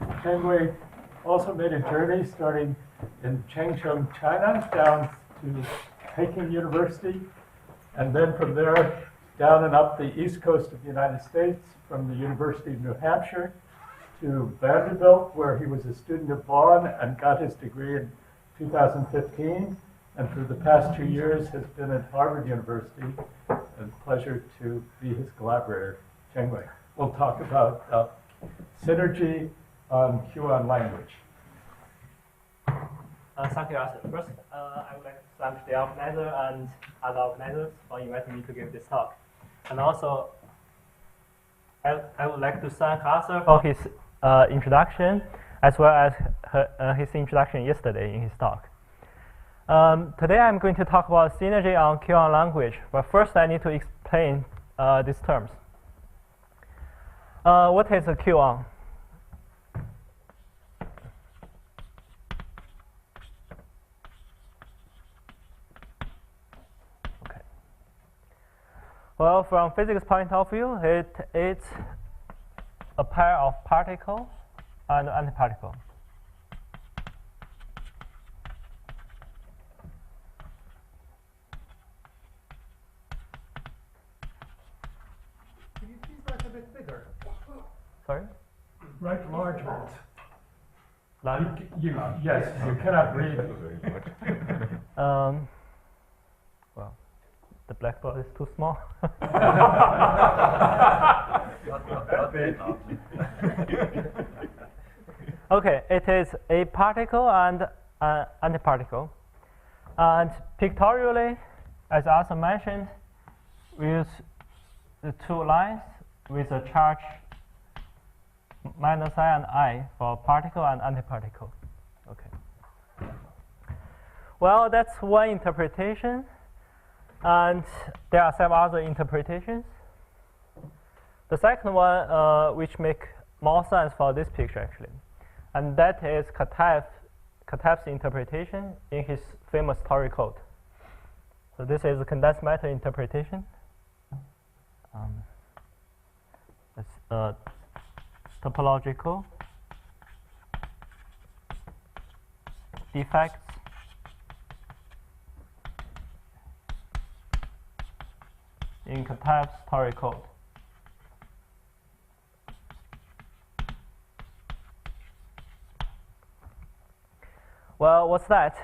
Zhengwei also made a journey starting in Changchun, China, down to Peking University, and then from there down and up the east coast of the United States, from the University of New Hampshire to Vanderbilt, where he was a student of law and got his degree in 2015, and for the past 2 years has been at Harvard University. It's a pleasure to be his collaborator, Zhengwei. We'll talk about synergy on quon language. Thank you, Arthur. First, I would like to thank the organizer and other organizers for inviting me to give this talk. And also, I would like to thank Arthur for his introduction, as well as his introduction yesterday in his talk. Today I'm going to talk about synergy on quon language, but first I need to explain these terms. What is a quon? Okay. Well, from physics point of view, it's a pair of particles and antiparticle. Can you please write a bit bigger? Sorry? Write large ones. Large? Yes, you cannot read. Well, the blackboard is too small. Okay, it is a particle and antiparticle. And pictorially, as Arthur mentioned, we use the two lines with a charge minus I and I for particle and antiparticle. Okay. Well, that's one interpretation, and there are several other interpretations. The second one, which make more sense for this picture actually, and that is Kateff's interpretation in his famous TheFourier code. So this is a condensed matter interpretation. It's topological defects in Kateff's TheFourier code. Well, what's that?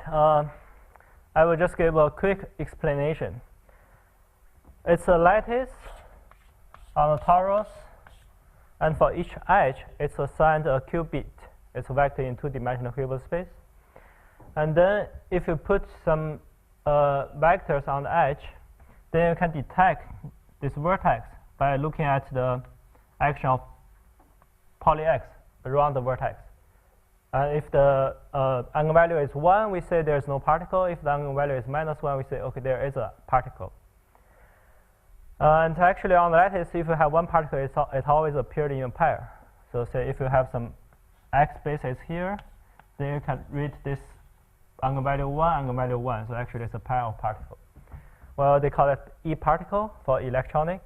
I will just give a quick explanation. It's a lattice on a torus, and for each edge, it's assigned a qubit. It's a vector in two-dimensional Hilbert space. And then if you put some vectors on the edge, then you can detect this vertex by looking at the action of poly x around the vertex. If the eigenvalue is 1, we say there's no particle. If the eigenvalue is -1, we say, okay, there is a particle. And actually, on the lattice, if you have one particle, it always appears in a pair. So say if you have some x basis here, then you can read this eigenvalue 1, eigenvalue 1. So actually, it's a pair of particles. Well, they call it E particle for electronic.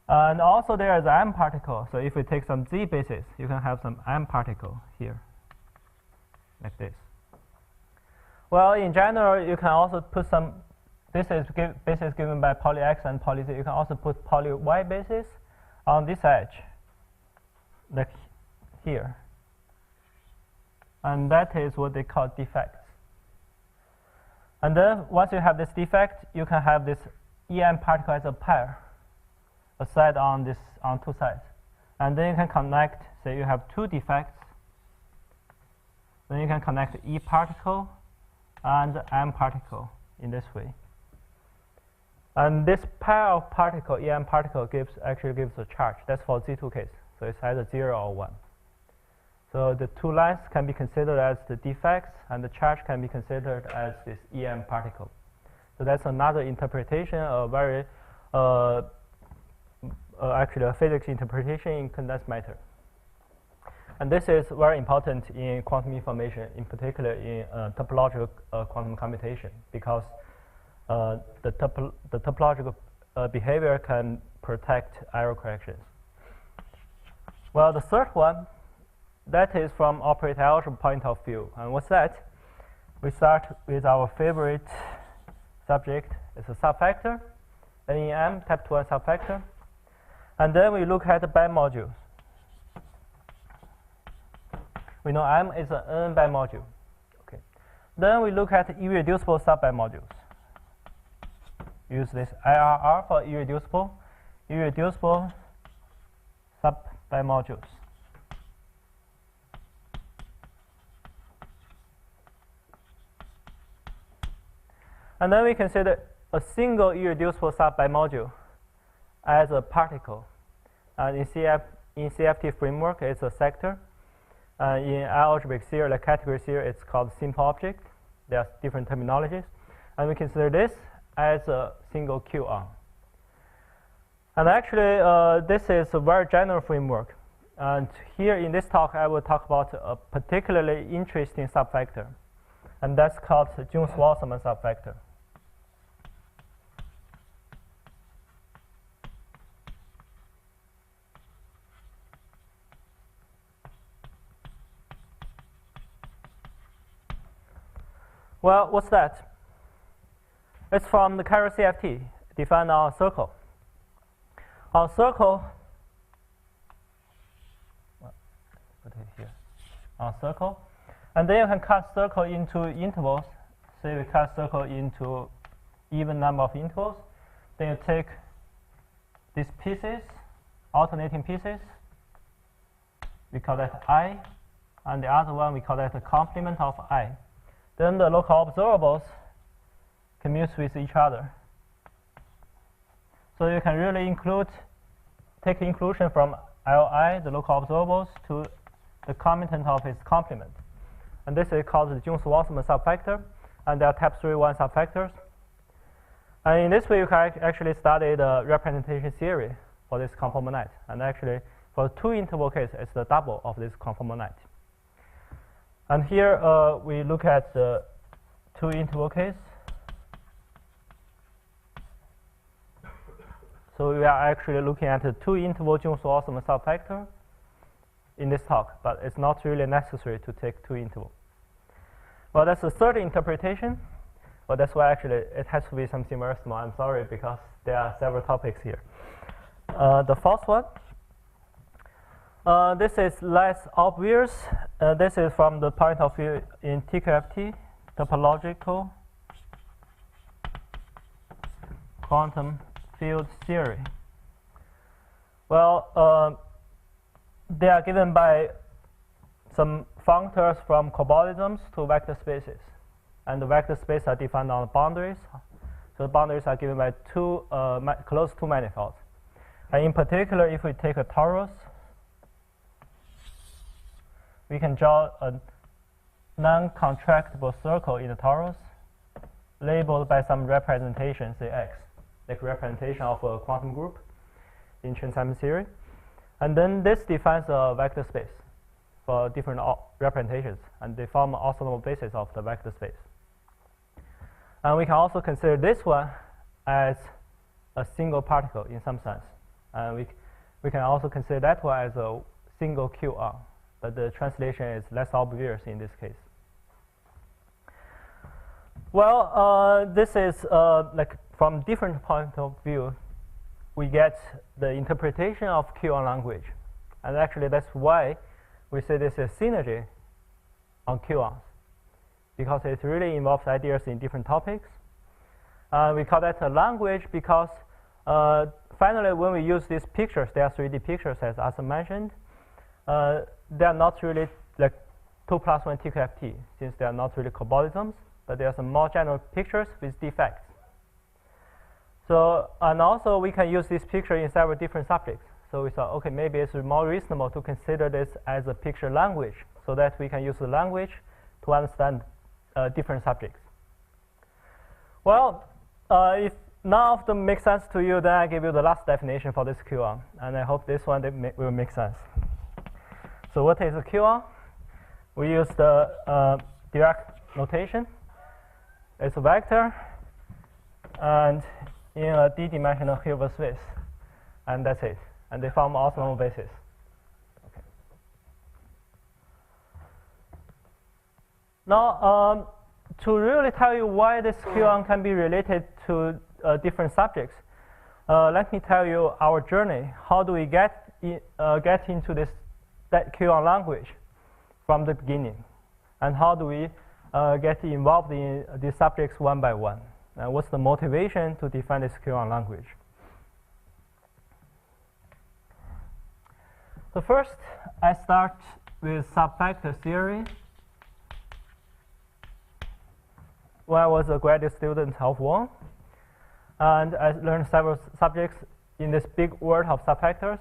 And also, there is M particle. So if we take some Z basis, you can have some M particle here, like this. Well, in general, you can also put some. This is basis given by poly x and poly z. You can also put poly y basis on this edge, like here. And that is what they call defects. And then once you have this defect, you can have this EM particle as a pair, a set on two sides. And then you can connect, say you have two defects, then you can connect E particle and M particle in this way. And this pair of particle, EM particle, actually gives a charge. That's for Z2 case. So it's either 0 or 1. So the two lines can be considered as the defects, and the charge can be considered as this EM particle. So that's another interpretation, a very actually a physics interpretation in condensed matter. And this is very important in quantum information, in particular in topological quantum computation, because the topological behavior can protect error corrections. Well, the third one That is from operator algebra point of view. And what's that? We start with our favorite subject. It's a subfactor, NEM, type 2 subfactor. And then we look at the bimodules. We know M is an N bimodule. Okay. Then we look at irreducible subbimodules. Use this IRR for irreducible subbimodules. And then we consider a single irreducible subbimodule as a particle. And in CFT framework, it's a sector. In algebraic theory, like category theory, it's called simple object. There are different terminologies. And we consider this as a single quon. And actually, this is a very general framework. And here in this talk, I will talk about a particularly interesting subfactor. And that's called the Jones-Wasserman subfactor. Well, what's that? It's from the Cairo CFT, defined on a circle. On a circle, put it here, on a circle, and then you can cut circle into intervals. Say we cut circle into even number of intervals. Then you take these pieces, alternating pieces. We call that I, and the other one we call that the complement of I. Then the local observables commute with each other. So you can really take inclusion from Li, the local observables, to the commutant of its complement. And this is called the Jones-Wasserman subfactor, and there are type 3-1 subfactors. And in this way, you can actually study the representation theory for this conformal net. And actually, for the two interval case, it's the double of this conformal net. And here we look at the two interval case. So we are actually looking at the two interval Jones-Wasserman subfactor in this talk, but it's not really necessary to take two intervals. Well, that's the third interpretation. Well, that's why actually it has to be something very small. I'm sorry, because there are several topics here. The fourth one. This is less obvious. This is from the point of view in TQFT, topological quantum field theory. Well, they are given by some functors from cobordisms to vector spaces. And the vector spaces are defined on the boundaries. So the boundaries are given by two closed two manifolds. And in particular, if we take a torus, we can draw a non-contractible circle in the torus, labeled by some representation, say X, like representation of a quantum group in Chern-Simons theory. And then this defines a vector space for different representations, and they form an orthonormal basis of the vector space. And we can also consider this one as a single particle in some sense. And we can also consider that one as a single quon. But the translation is less obvious in this case. Well, this is like from different point of view, we get the interpretation of quon language. And actually, that's why we say this is synergy on quons, because it really involves ideas in different topics. We call that a language because finally, when we use these pictures, they are 3D pictures, as Asa mentioned. They are not really like 2+1 TQFT, since they are not really cobordisms, but there are some more general pictures with defects. So, and also we can use this picture in several different subjects. So we thought, okay, maybe it's more reasonable to consider this as a picture language, so that we can use the language to understand different subjects. Well, if none of them make sense to you, then I give you the last definition for this quon, and I hope this one will make sense. So what is a quon? We use the direct notation. It's a vector, and in a d-dimensional Hilbert space, and that's it. And they form orthonormal basis. Okay. Now, to really tell you why this quon can be related to different subjects, let me tell you our journey. How do we get into that quon language from the beginning? And how do we get involved in these subjects one by one? What's the motivation to define this quon language? So first, I start with subfactor theory. When I was a graduate student of Wong, and I learned several subjects in this big world of subfactors.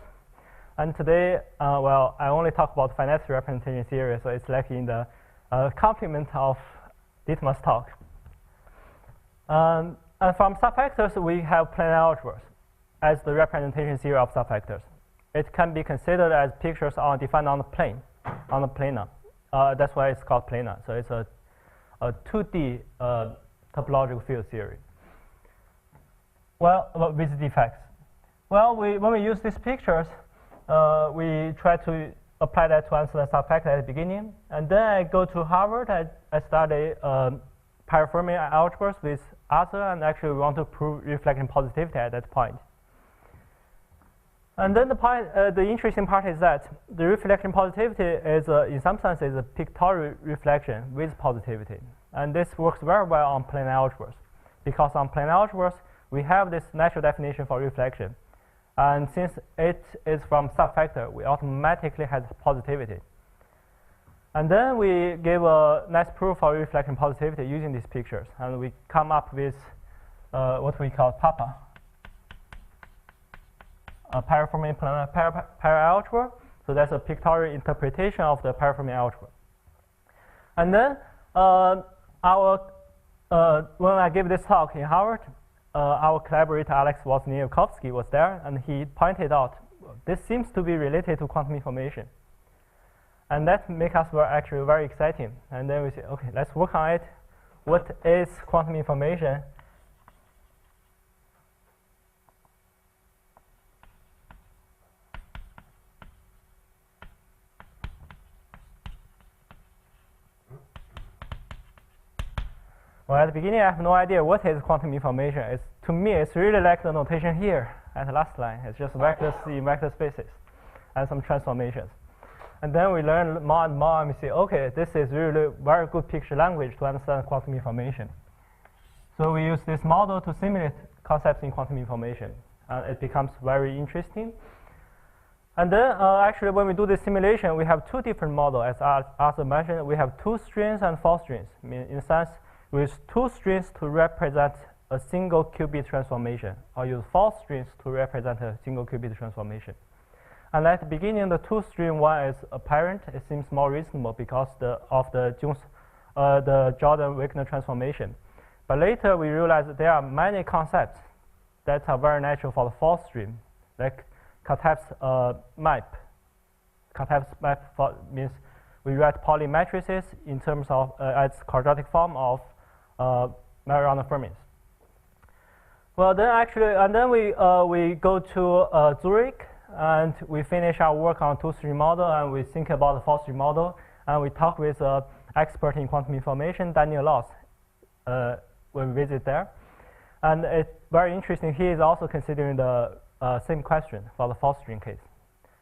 And today, well, I only talk about finite representation theory, so it's like in the complement of Dietmar's talk. And from subfactors, we have planar algebras as the representation theory of subfactors. It can be considered as pictures defined on the plane, on the planar. That's why it's called planar. So it's a 2D topological field theory. Well, with defects. Well, when we use these pictures, we try to apply that to answer the subfactor at the beginning. And then I go to Harvard. I study parafermion algebras with Arthur, and actually we want to prove reflecting positivity at that point. And then the interesting part is that the reflection positivity is, in some sense, is a pictorial reflection with positivity. And this works very well on planar algebras, because on planar algebras, we have this natural definition for reflection. And since it is from subfactor, we automatically have positivity. And then we give a nice proof for reflection positivity using these pictures. And we come up with what we call PAPA. A parafermion planar algebra. So that's a pictorial interpretation of the parafermion algebra. And then when I gave this talk in Harvard, our collaborator Alex Wozniakowski was there, and he pointed out this seems to be related to quantum information. And that makes us actually very exciting. And then we say, okay, let's work on it. What is quantum information? Well, at the beginning, I have no idea what is quantum information. To me, it's really like the notation here at the last line. It's just vectors in vector spaces and some transformations. And then we learn more and more, and we say, okay, this is really very good picture language to understand quantum information. So we use this model to simulate concepts in quantum information. It becomes very interesting. And then actually, when we do this simulation, we have two different models. As Arthur mentioned, we have 2 strings and 4 strings. I mean, in a sense, we use 2 strings to represent a single qubit transformation, or use 4 strings to represent a single qubit transformation. And at the beginning, the 2-string one is apparent. It seems more reasonable because of the Jordan-Wigner transformation. But later, we realize that there are many concepts that are very natural for the 4th string, like Kateff's map. Kateff's map means we write Pauli matrices in terms of as quadratic form of Majorana fermions. Well, then actually, and then we go to Zurich, and we finish our work on 2-string model, and we think about the 4-string model, and we talk with expert in quantum information, Daniel Loss, when we visit there. And it's very interesting. He is also considering the same question for the 4th-string case.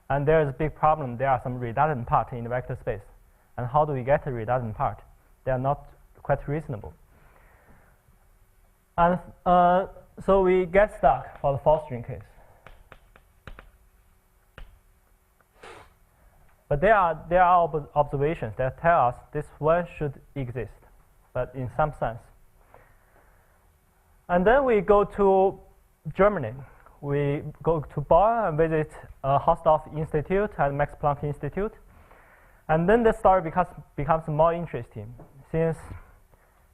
And there is a big problem. There are some redundant parts in the vector space. And how do we get a redundant part? They are not quite reasonable. And so we get stuck for the 4th-string case. But there are observations that tell us this one should exist, but in some sense. And then we go to Germany. We go to Bonn and visit Hausdorff Institute and Max Planck Institute. And then the story becomes more interesting, since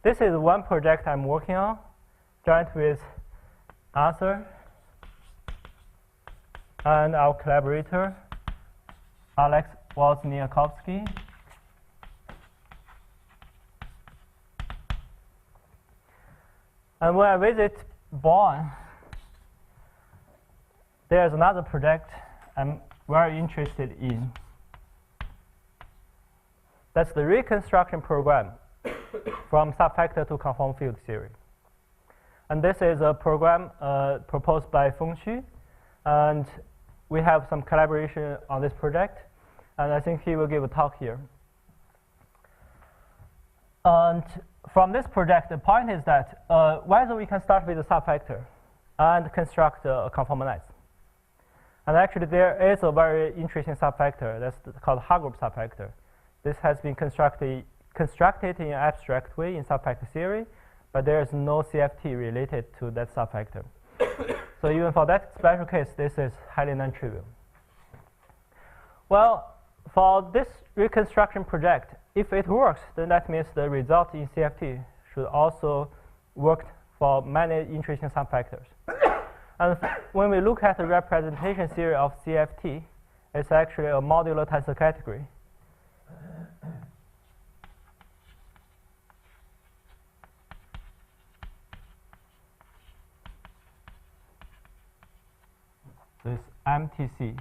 this is one project I'm working on, joint with Arthur and our collaborator, Alex Wozniakowski. And when I visit Bonn, there's another project I'm very interested in. That's the reconstruction program from subfactor to conformal field theory. And this is a program proposed by Feng Xu, and we have some collaboration on this project, and I think he will give a talk here. And from this project, the point is that whether we can start with a subfactor and construct a conformalize. And actually, there is a very interesting subfactor that's called Hargroup subfactor. This has been constructed in an abstract way in subfactor theory, but there is no CFT related to that subfactor. So even for that special case, this is highly non-trivial. Well, for this reconstruction project, if it works, then that means the result in CFT should also work for many interesting subfactors. And when we look at the representation theory of CFT, it's actually a modular tensor category. This MTC.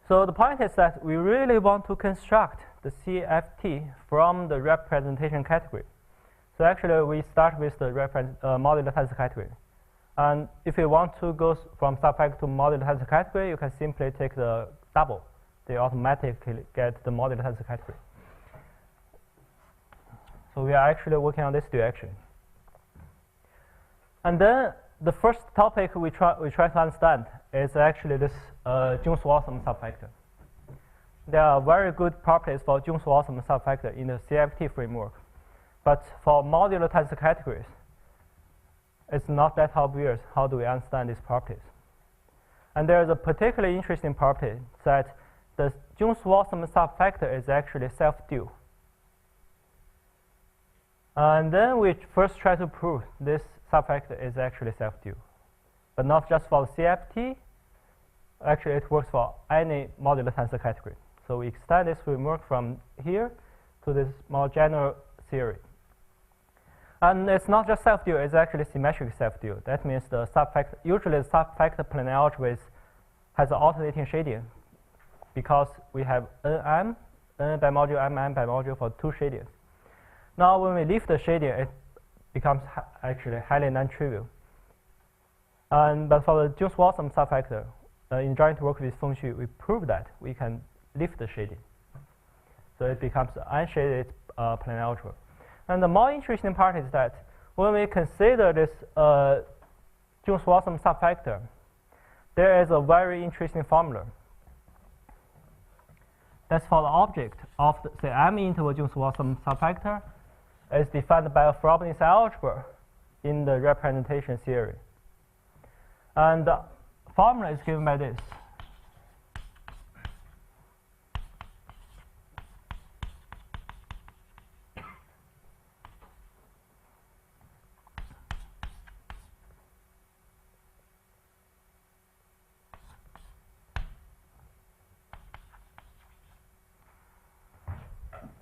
So the point is that we really want to construct the CFT from the representation category. So actually, we start with the modular tensor category. And if you want to go from subfactor to modular tensor category, you can simply take the double. They automatically get the modular tensor category. So we are actually working on this direction. And then the first topic we try to understand is actually this Jones-Waltham subfactor. There are very good properties for Jones-Waltham subfactor in the CFT framework. But for modular tensor categories, it's not that obvious how do we understand these properties. And there is a particularly interesting property that the Jones-Waltham subfactor is actually self-dual. And then we first try to prove this subfactor is actually self-dual. But not just for the CFT, actually it works for any modular tensor category. So we extend this framework from here to this more general theory. And it's not just self-dual, it's actually symmetric self-dual. That means the subfactor, usually the subfactor planar algebra has alternating shading because we have N by module, M by module for two shadings. Now when we leave the shading, it becomes actually highly non-trivial. But for the Jones-Waltham subfactor, in joint work with Feng Xu, we prove that we can lift the shading. So it becomes unshaded planar algebra. And the more interesting part is that when we consider this Jones-Waltham subfactor, there is a very interesting formula. That's for the object of the, say, M interval Jones-Waltham subfactor is defined by a Frobenius algebra in the representation theory. And the formula is given by this.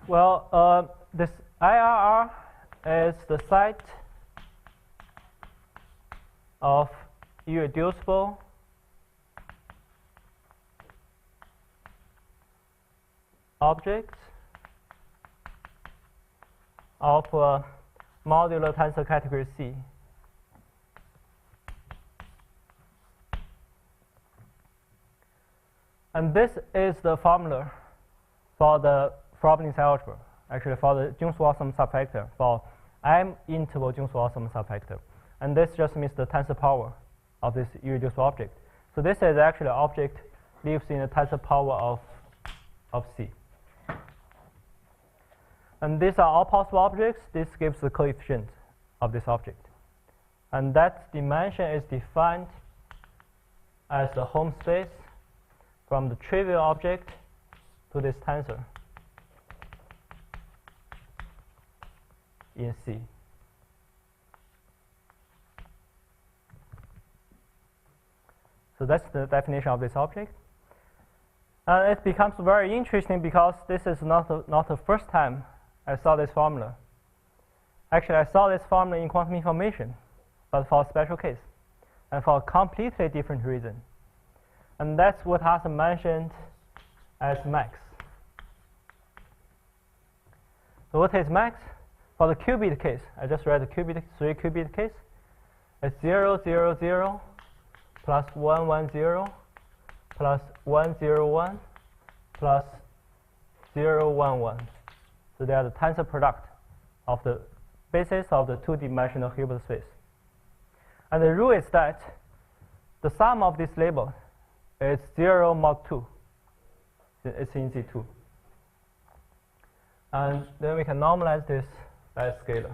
Well, this IRR is the set of irreducible objects of modular tensor category C. And this is the formula for the Frobenius algebra, actually for the Jones-Waltham subfactor, for M interval Jones-Waltham subfactor. And this just means the tensor power of this irreducible object. So this is actually an object lives in the tensor power of C. And these are all possible objects. This gives the coefficient of this object. And that dimension is defined as the home space from the trivial object to this tensor in C. So that's the definition of this object. And it becomes very interesting because this is not the first time I saw this formula. Actually, I saw this formula in quantum information, but for a special case, and for a completely different reason. And that's what Hassan mentioned as max. So what is max? For the qubit case, I just read the qubit, 3 qubit case. It's 0, 0, 0, plus 1, 1, 0, plus 1, 0, 1, plus 0, 1, 1. So they are the tensor product of the basis of the two-dimensional Hilbert space. And the rule is that the sum of this label is 0 mod 2. It's in Z2. And then we can normalize this by a scalar.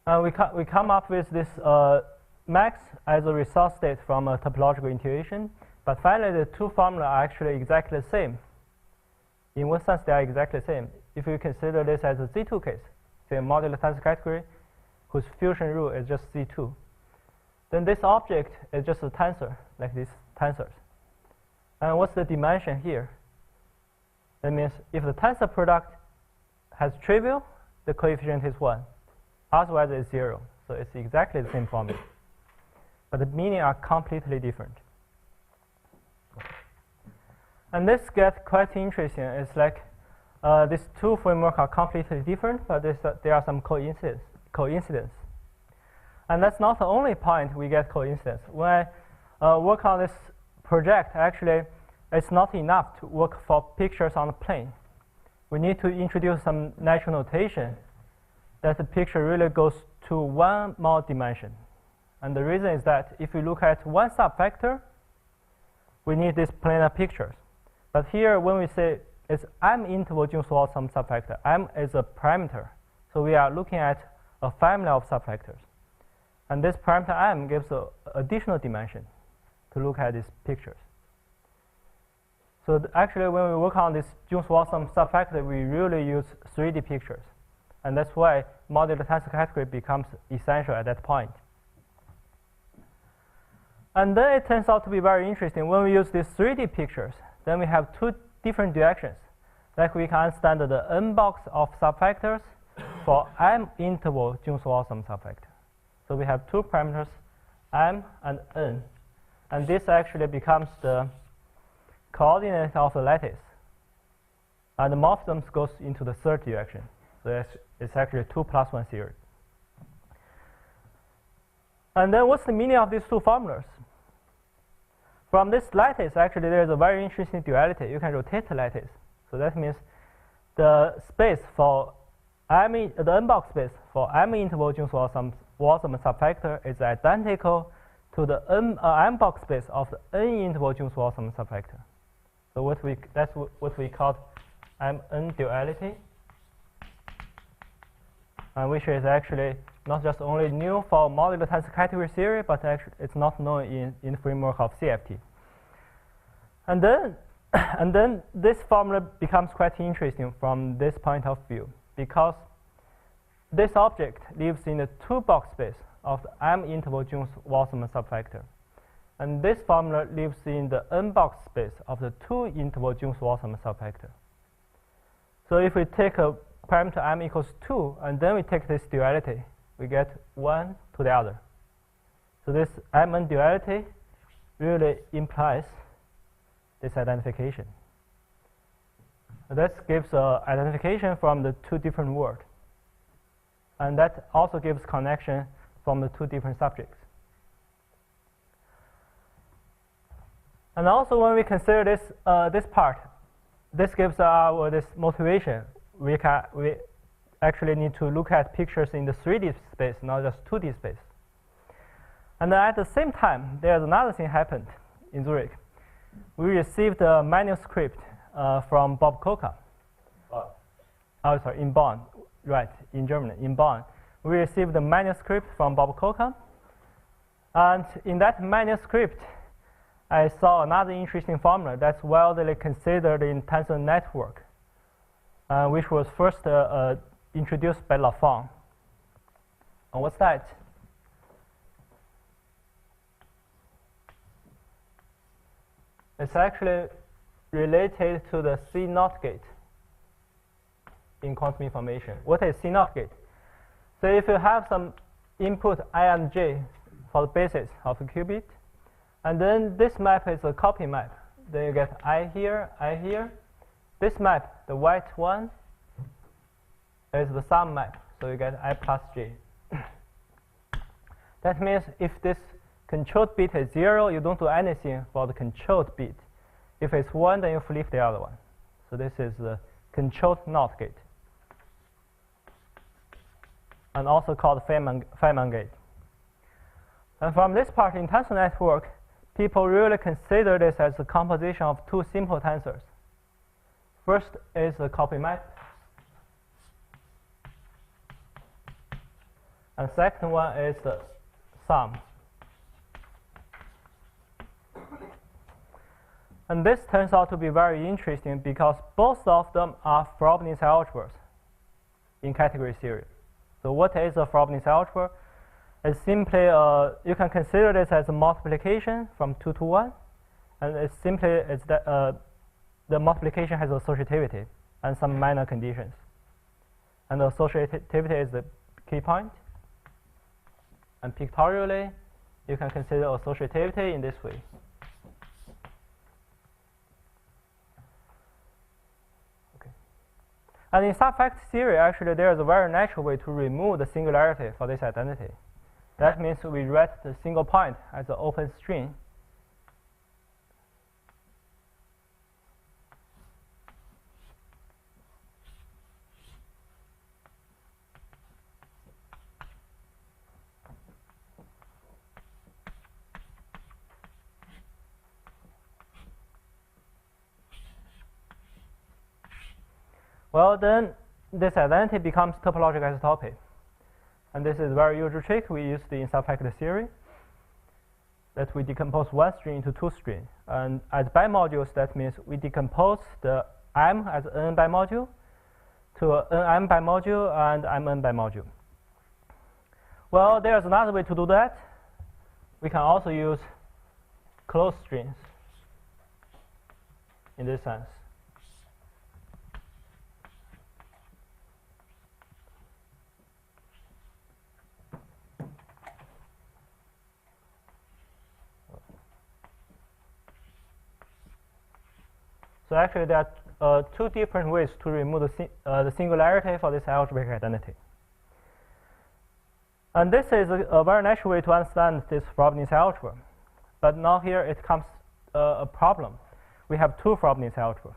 And we come up with this max as a result state from a topological intuition. But finally, the two formulas are actually exactly the same. In one sense, they are exactly the same. If you consider this as a Z2 case, say a modular tensor category whose fusion rule is just Z2, then this object is just a tensor, like these tensors. And what's the dimension here? That means if the tensor product has trivial, the coefficient is 1. Otherwise, it's 0. So it's exactly the same formula. But the meaning are completely different. And this gets quite interesting. It's like these two frameworks are completely different, but there are some coincidence. And that's not the only point we get coincidence. When I work on this project, actually, it's not enough to work for pictures on the plane. We need to introduce some natural notation that the picture really goes to one more dimension. And the reason is that if we look at one subfactor, we need these planar pictures. But here, when we say it's M interval Jones-Wall sum subfactor, M is a parameter. So we are looking at a family of subfactors. And this parameter M gives an additional dimension to look at these pictures. So actually, when we work on this Jones-Wall sum subfactor, we really use 3D pictures. And that's why modular tensor category becomes essential at that point. And then it turns out to be very interesting. When we use these 3D pictures, then we have two different directions. Like we can understand the n box of subfactors for M interval Jones-Wall sum subfactor. So we have two parameters, M and N. And this actually becomes the coordinate of the lattice. And the morphisms goes into the third direction. So it's actually 2 plus 1 series. And then what's the meaning of these two formulas? From this lattice, actually, there's a very interesting duality. You can rotate the lattice. So that means the space for the n-box space for M interval Jones-Wall sum subfactor is identical to the m-box space of the n interval Jones-Wall sum subfactor. So that's what we call M-N duality, which is actually not just only new for modular tensor category theory, but actually it's not known in the framework of CFT. And then this formula becomes quite interesting from this point of view, because this object lives in the 2-box space of the M interval Jones-Wall sum subfactor. And this formula lives in the n-box space of the 2 interval Jones-Wall sum subfactor. So if we take a parameter M equals 2, and then we take this duality, we get 1 to the other. So this M-N duality really implies this identification. And that gives identification from the two different worlds. And that also gives connection from the two different subjects. And also when we consider this, this part, this gives our this motivation. We actually need to look at pictures in the 3D space, not just 2D space. And then at the same time, there's another thing happened in Zurich. We received a manuscript from Bob Koka. Oh, sorry, in Bonn, right, in Germany, in Bonn. We received a manuscript from Bob Koka. And in that manuscript, I saw another interesting formula that's widely considered in tensor network, which was first introduced by Lafont. And what's that? It's actually related to the C0 gate in quantum information. What is C0 gate? So if you have some input I and j for the basis of a qubit, and then this map is a copy map. then you get I here, I here. This map, the white one, is the sum map, so you get I plus j. That means if this controlled bit is 0, you don't do anything for the controlled bit. If it's 1, then you flip the other one. So this is the controlled NOT gate, and also called Feynman gate. And from this part in tensor network, people really consider this as a composition of two simple tensors. First is the copy map, and second one is the sum. And this turns out to be very interesting because both of them are Frobenius algebras in category theory. So what is a Frobenius algebra? It's simply, you can consider this as a multiplication from 2 to 1, and it's simply that the multiplication has associativity and some minor conditions. And the associativity is the key point. And pictorially, you can consider associativity in this way. Okay. And in subfactor theory, actually, there is a very natural way to remove the singularity for this identity. That means we write the single point as an open string. Well, then this identity becomes topological isotopy. And this is a very usual trick we use in subfactor theory, that we decompose one string into two strings. And as bimodules, that means we decompose the M as n bimodule to an n bimodule and mn bimodule. Well, there's another way to do that. We can also use closed strings in this sense. So actually, there are two different ways to remove the singularity for this algebraic identity. And this is a very natural way to understand this Frobenius algebra. But now here it comes a problem. We have two Frobenius algebra.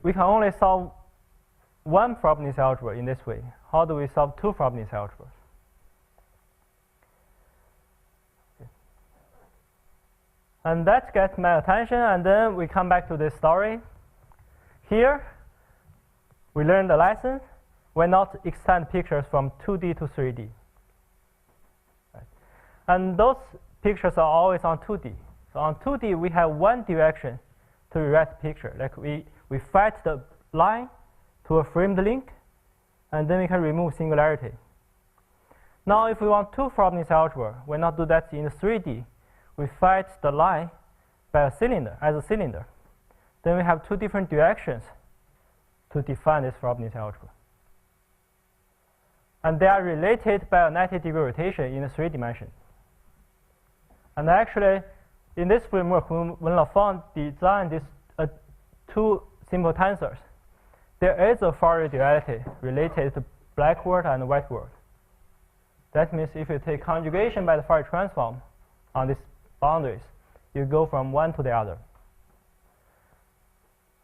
We can only solve one Frobenius algebra in this way. How do we solve two Frobenius algebras? And that gets my attention, and then we come back to this story. Here, we learned the lesson. Why not extend pictures from 2D to 3D? Right. And those pictures are always on 2D. So on 2D, we have one direction to rewrite the picture. Like we fetch the line to a framed link, and then we can remove singularity. Now, if we want two Frobenius algebra, why not do that in 3D? We fetch the line by a cylinder, as a cylinder. Then we have two different directions to define this Frobenius algebra. And they are related by a 90-degree rotation in the 3 dimension. And actually, in this framework, when Lafont designed these two simple tensors, there is a Fourier duality related to black world and white world. That means if you take conjugation by the Fourier transform on these boundaries, you go from one to the other.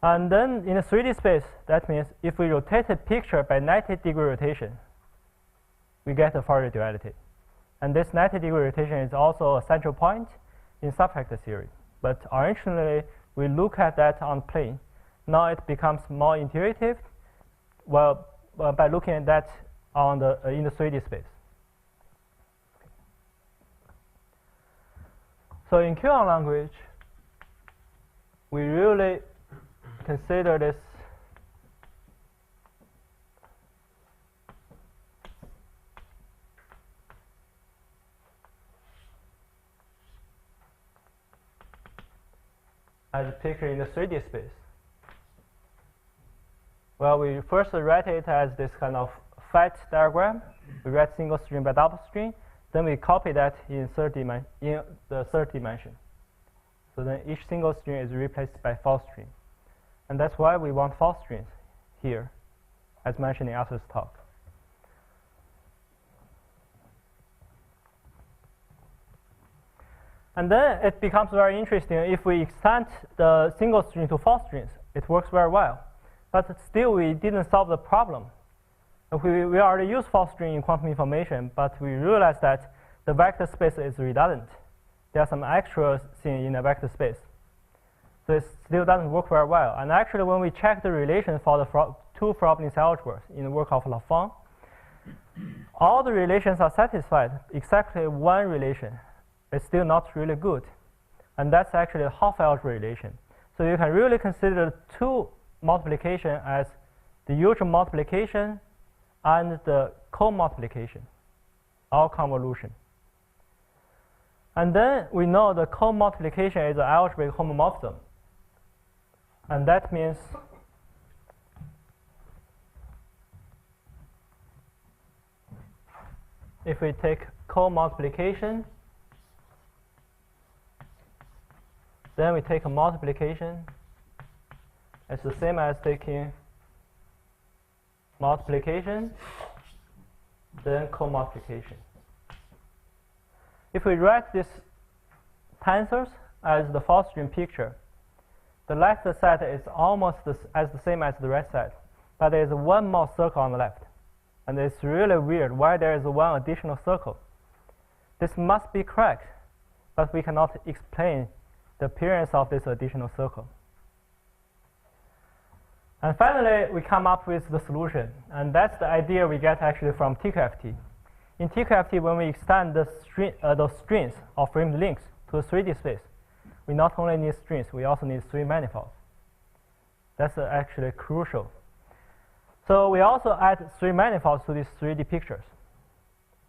And then in a 3D space, that means if we rotate a picture by 90-degree rotation, we get a Fourier duality. And this 90-degree rotation is also a central point in subfactor theory. But originally, we look at that on plane. Now it becomes more intuitive by looking at that on in the 3D space. So in quon language, we really consider this as a picture in the 3D space. Well, we first write it as this kind of fat diagram. We write single string by double string. Then we copy that in the third dimension. So then each single string is replaced by false string. And that's why we want false strings here, as mentioned in Arthur's talk. And then it becomes very interesting if we extend the single string to false strings. It works very well. But still, we didn't solve the problem. We already use false string in quantum information, but we realized that the vector space is redundant. There are some extra things in the vector space. So it still doesn't work very well. And actually, when we check the relation for the two Frobenius algebras in the work of Lafont, all the relations are satisfied except one relation. It's still not really good. And that's actually a half algebra relation. So you can really consider two multiplication as the usual multiplication and the co-multiplication, or convolution. And then we know the co-multiplication is an algebraic homomorphism. And that means if we take co-multiplication, then we take a multiplication. It's the same as taking multiplication, then co-multiplication. If we write these tensors as the false string picture, the left side is almost as the same as the right side, but there is one more circle on the left. And it's really weird why there is one additional circle. This must be correct, but we cannot explain the appearance of this additional circle. And finally, we come up with the solution. And that's the idea we get actually from TQFT. In TQFT, when we extend the those strings or framed links to a 3D space, we not only need strings, we also need 3 manifolds. That's actually crucial. So we also add 3 manifolds to these 3D pictures.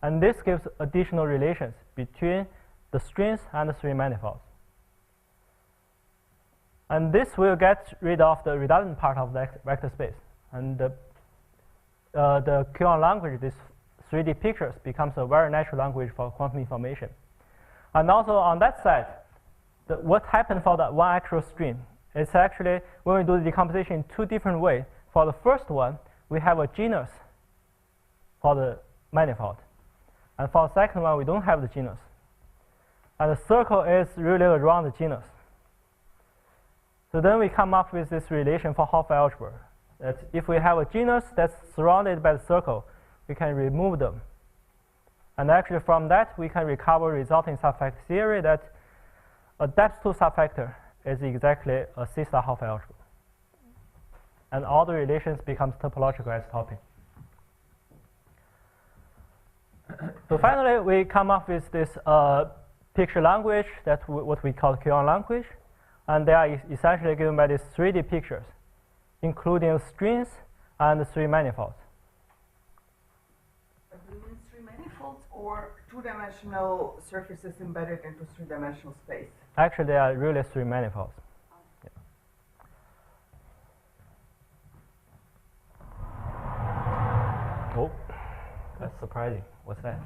And this gives additional relations between the strings and the 3 manifolds. And this will get rid of the redundant part of the vector space. And the quon language, this 3D pictures, becomes a very natural language for quantum information. And also on that side, what happened for that one actual string? It's actually, when we do the decomposition in 2 different ways. For the first one, we have a genus for the manifold. And for the second one, we don't have the genus. And the circle is really around the genus. So then we come up with this relation for half algebra. That if we have a genus that's surrounded by the circle, we can remove them. And actually from that, we can recover resulting subfactor theory that a depth 2 subfactor is exactly a C-star half algebra. And all the relations becomes topological as topic. So finally, we come up with this picture language, that's what we call quon language. And they are essentially given by these 3D pictures, including strings and 3 manifolds. Do you mean 3 manifolds or 2-dimensional surfaces embedded into 3-dimensional space? Actually, they are really 3 manifolds. Yeah. Oh, that's surprising. What's that?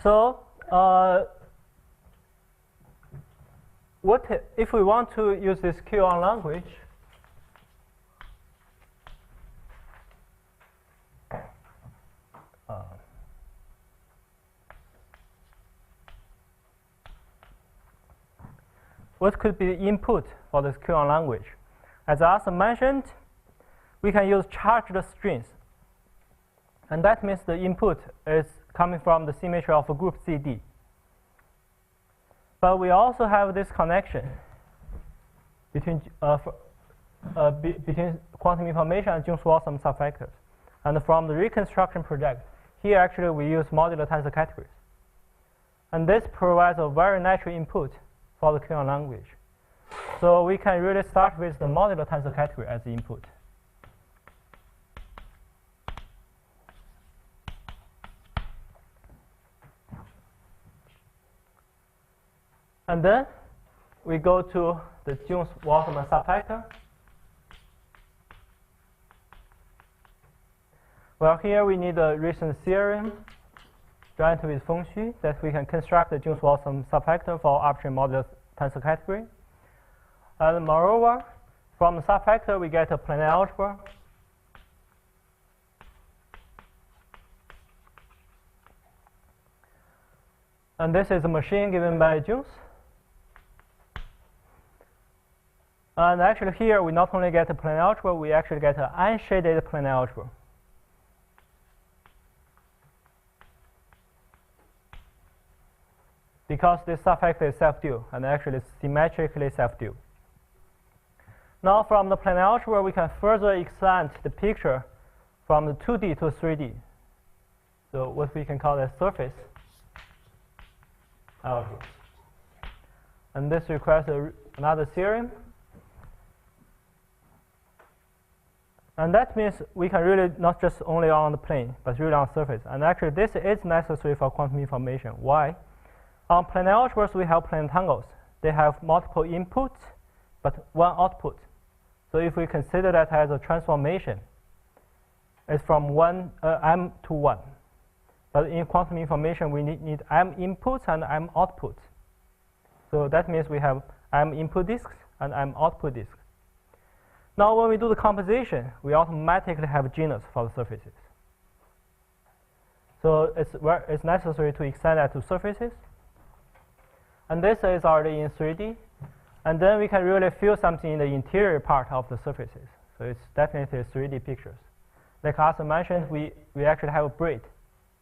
So, if we want to use this quon language? What could be the input for this quon language? As I also mentioned, we can use charged strings. And that means the input is coming from the symmetry of a group CD. But we also have this connection between quantum information and Jones-Waltham subfactors. And from the reconstruction project, here actually we use modular tensor categories. And this provides a very natural input for the quon language. So we can really start with the modular tensor category as the input. And then we go to the Jones-Wassermann subfactor. Well, here we need a recent theorem joined with Feng-Xu that we can construct the Jones-Wassermann subfactor for arbitrary modular tensor category. And moreover, from the subfactor we get a planar algebra. And this is a machine given by Jones. And actually here we not only get a planar algebra, we actually get an unshaded planar algebra. Because this subfactor is self-dual, and actually it's symmetrically self-dual. Now from the planar algebra, we can further extend the picture from the 2D to 3D. So what we can call a surface algebra. And this requires another theorem. And that means we can really not just only on the plane, but really on the surface. And actually this is necessary for quantum information. Why? On planar algebras, we have planar tangles. They have multiple inputs, but one output. So if we consider that as a transformation, it's from m to 1. But in quantum information, we need m inputs and m outputs. So that means we have m input disks and m output disks. Now when we do the composition, we automatically have genus for the surfaces. So it's necessary to extend that to surfaces. And this is already in 3D. And then we can really feel something in the interior part of the surfaces. So it's definitely 3D pictures. Like Arthur mentioned, we actually have a braid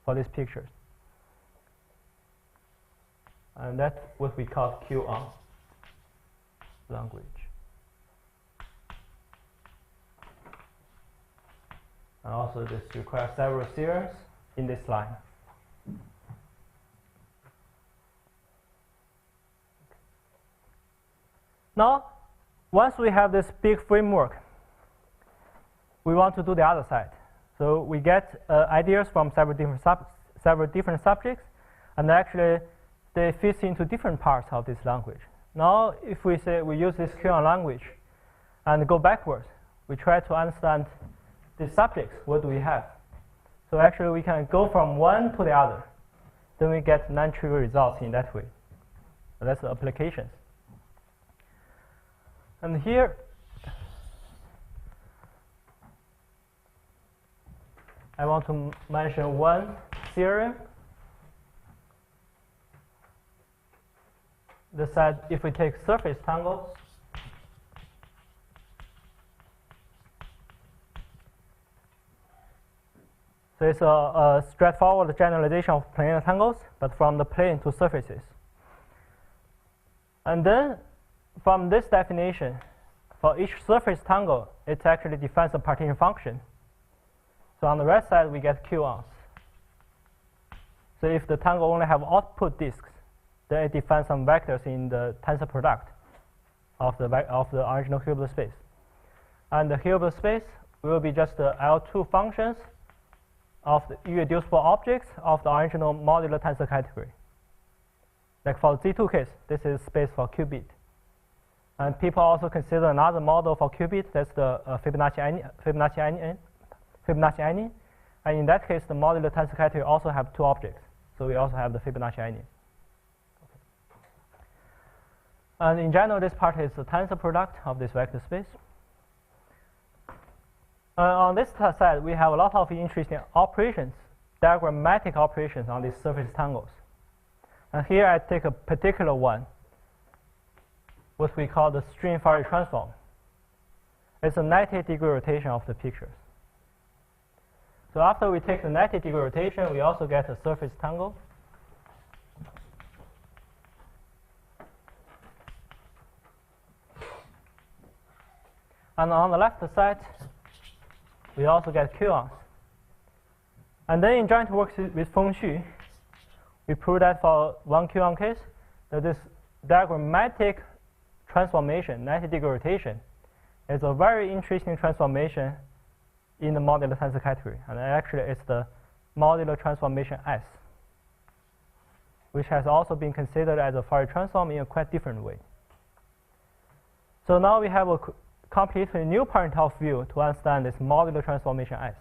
for these pictures. And that's what we call quon language. And also this requires several theorems in this line. Now, once we have this big framework, we want to do the other side. So we get ideas from several different subjects, and actually they fit into different parts of this language. Now, if we say we use this quon language and go backwards, we try to understand the subjects. What do we have? So actually, we can go from one to the other. Then we get non-trivial results in that way. So that's the applications. And here, I want to mention one theorem that said if we take surface tangles, so it's a straightforward generalization of planar tangles, but from the plane to surfaces. And then from this definition, for each surface tangle, it actually defines a partition function. So on the right side, we get quons. So if the tangle only have output disks, then it defines some vectors in the tensor product of the original Hilbert space. And the Hilbert space will be just the L2 functions of the irreducible objects of the original modular tensor category. Like for the Z2 case, this is space for qubit. And people also consider another model for qubit, that's the Fibonacci any. And in that case, the modular tensor category also have two objects. So we also have the Fibonacci any. And in general, this part is the tensor product of this vector space. On this side, we have a lot of interesting operations, diagrammatic operations on these surface tangles. And here I take a particular one, what we call the string Fourier transform. It's a 90-degree rotation of the pictures. So after we take the 90-degree rotation, we also get a surface tangle. And on the left side, we also get quons. And then in joint work with Feng-Xu, we prove that for one quon case, that this diagrammatic transformation, 90-degree rotation, is a very interesting transformation in the modular tensor category. And actually, it's the modular transformation S. which has also been considered as a Fourier transform in a quite different way. So now we have a completely new point of view to understand this modular transformation S.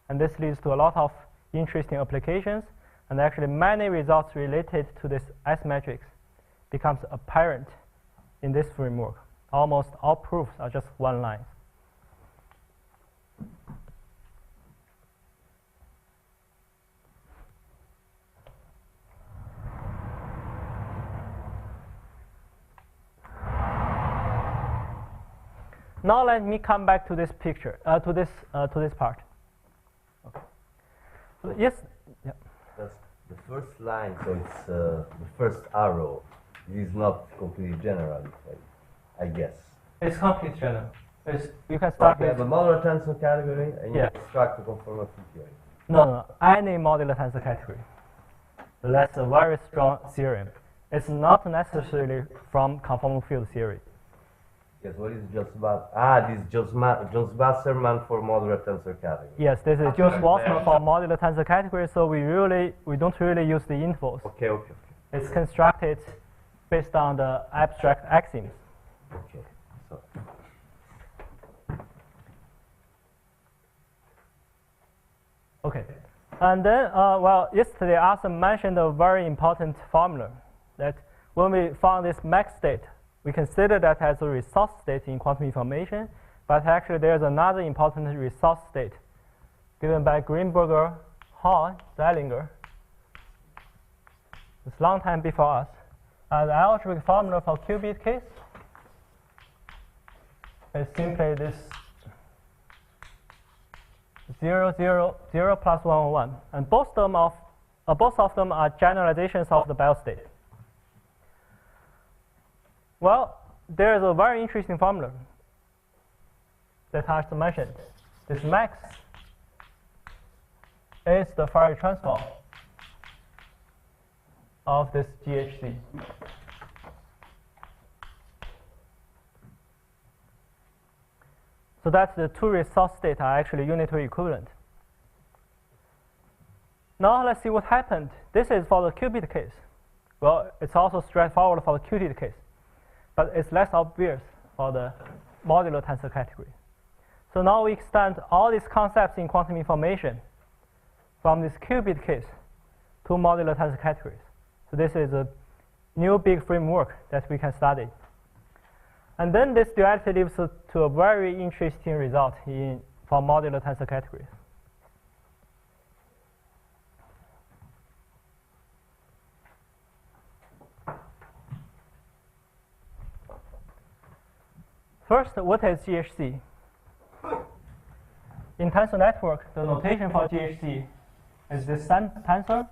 And this leads to a lot of interesting applications, and actually many results related to this S matrix becomes apparent in this framework. Almost all proofs are just one line. Now let me come back to this picture, to this part. Okay. So yes. Yeah. That's the first line, so it's the first arrow is not completely general, I guess. It's completely general. You can start You with have a modular tensor category, and you Yeah. extract the conformal theory. no, any modular tensor category. That's a very strong theorem. It's not necessarily from conformal field theory. Yes, what is just about? This is Jones Wasserman for modular tensor category. Yes, this is Jones Wasserman for modular tensor category, so we don't really use the intervals. Okay. It's constructed based on the abstract axioms. Okay. So Okay. And then, yesterday I also mentioned a very important formula that when we found this max state, we consider that as a resource state in quantum information, but actually there's another important resource state given by Greenberger, Hall, Zeilinger. It's a long time before us. And the algebraic formula for qubit case is simply this 0, 0, 0 plus 1, 1. And both of them are generalizations of the Bell state. Well, there is a very interesting formula that I just mentioned. This max is the Fourier transform of this GHC. So that's the two resource states are actually unitary equivalent. Now let's see what happened. This is for the qubit case. Well, it's also straightforward for the qubit case, but it's less obvious for the modular tensor category. So now we extend all these concepts in quantum information from this qubit case to modular tensor categories. So this is a new big framework that we can study. And then this duality leads to a very interesting result for modular tensor categories. First, what is GHC? In tensor network, the notation for GHC is this tensor.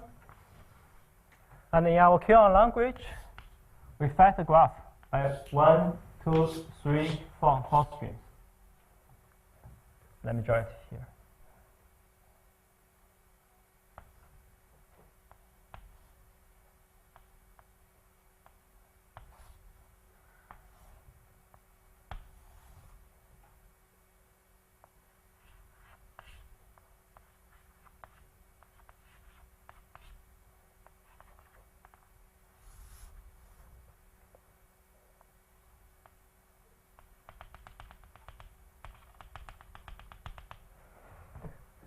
And in our quon language, we fat the graph by 1, 2, 3, 4 streams. Let me draw it here.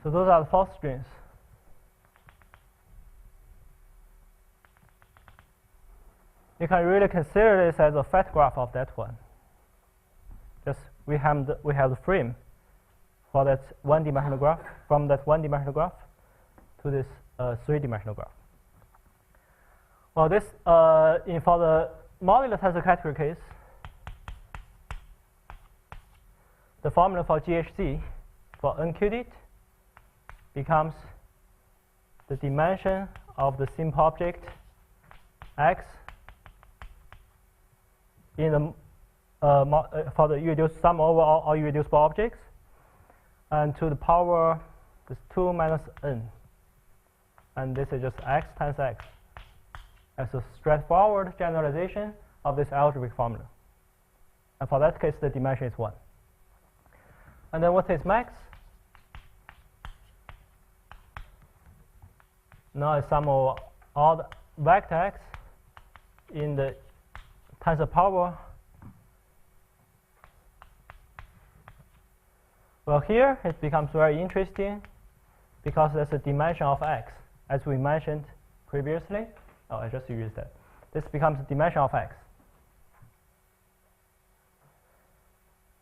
So those are the 4 strings. You can really consider this as a fat graph of that one. Just we have the frame for that one-dimensional graph, from that one-dimensional graph to this three-dimensional graph. Well, this for the modular tensor category case, the formula for GHC for unQT becomes the dimension of the simple object x in the for the irreducible sum over all irreducible objects, and to the power is 2 minus n, and this is just x times x as a straightforward generalization of this algebraic formula. And for that case, the dimension is 1. And then what is max? Now it's sum over all vector x in the tensor power. Well, here it becomes very interesting because there's a dimension of x, as we mentioned previously. Oh, I just used that. This becomes a dimension of x.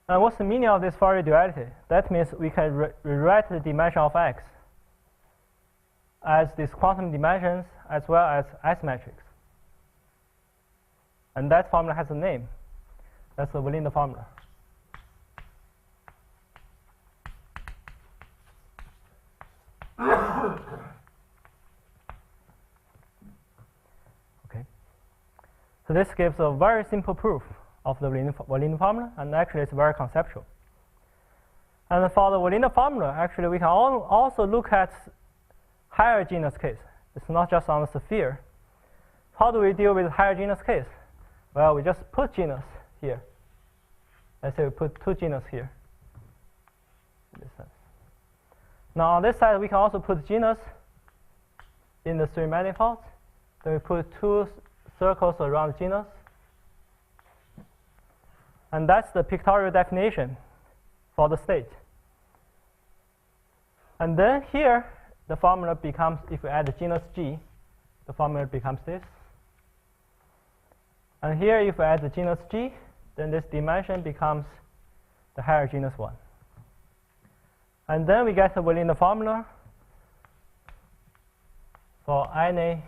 And what's the meaning of this Fourier duality? That means we can rewrite the dimension of x as these quantum dimensions as well as S matrix. And that formula has a name. That's the Verlinde formula. Okay. So this gives a very simple proof of the Verlinde formula, and actually it's very conceptual. And for the Verlinde formula, actually we can also look at higher genus case. It's not just on the sphere. How do we deal with higher genus case? Well, we just put genus here. Let's say we put two genus here. Now on this side, we can also put genus in the three manifolds. Then we put two circles around genus. And that's the pictorial definition for the state. And then here, the formula becomes, if we add the genus G, the formula becomes this. And here, if we add the genus G, then this dimension becomes the higher genus one. And then we get the Verlinde formula for any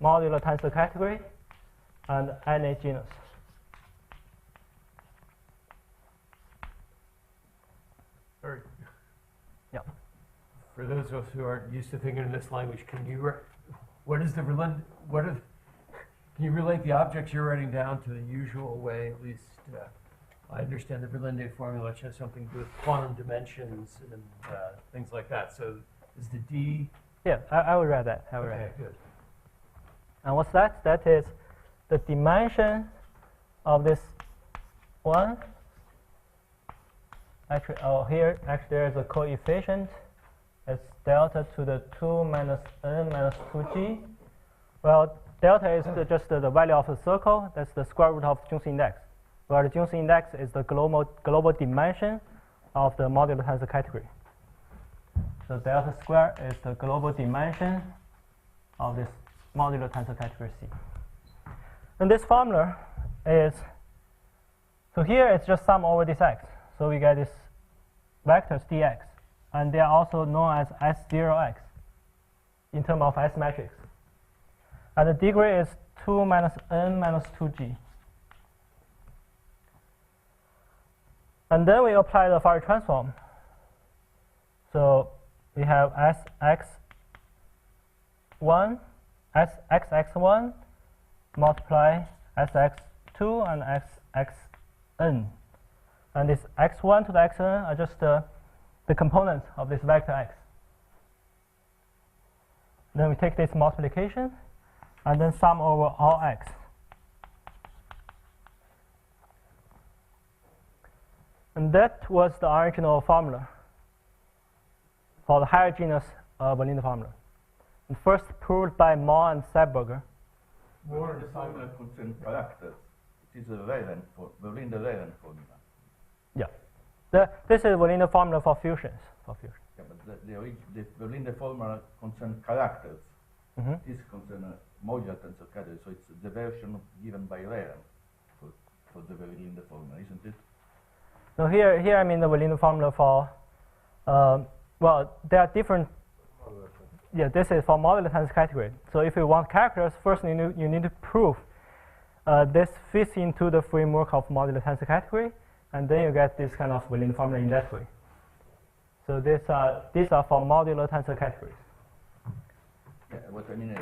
modular tensor category and any genus. Sorry. Yeah. For those of us who aren't used to thinking in this language, can you can you relate the objects you're writing down to the usual way? At least I understand the Verlinde formula has something to do with quantum dimensions and things like that. So is the D? Yeah, I will write that. I will write Okay, that. good. And what's that? That is the dimension of this one. Actually, here there is a coefficient. It's delta to the 2 minus n minus 2g. Well, delta is just the value of the circle. That's the square root of Jones index. Where the Jones index is the global dimension of the modular tensor category. So delta square is the global dimension of this modular tensor category C. And this formula is, so here it's just sum over this x. So we get this vectors dx. And they are also known as S0x in terms of S matrix. And the degree is 2 minus n minus 2g. And then we apply the Fourier transform. So we have Sx1, Sxx1 multiply Sx2 and Sxn. And this x1 to the xn are just the components of this vector x. Then we take this multiplication and then sum over all x. And that was the original formula for the higher genus Verlinde formula. And first proved by Ma and Seibberger. More the formula concerns characters. It is a Verlinde formula. Yeah. This is Verlinde formula for fusions. Yeah, but the Verlinde formula concerns characters. Mm-hmm. This concerns a modular tensor category, so it's the version given by Rehn for the Verlinde formula, isn't it? So here I mean the Verlinde formula for, well, there are different. Yeah, this is for modular tensor category. So if you want characters, first you need to prove this fits into the framework of modular tensor category, and then you get this kind of Verlinde formula in that way. So these are for modular tensor categories. Yeah, what I mean,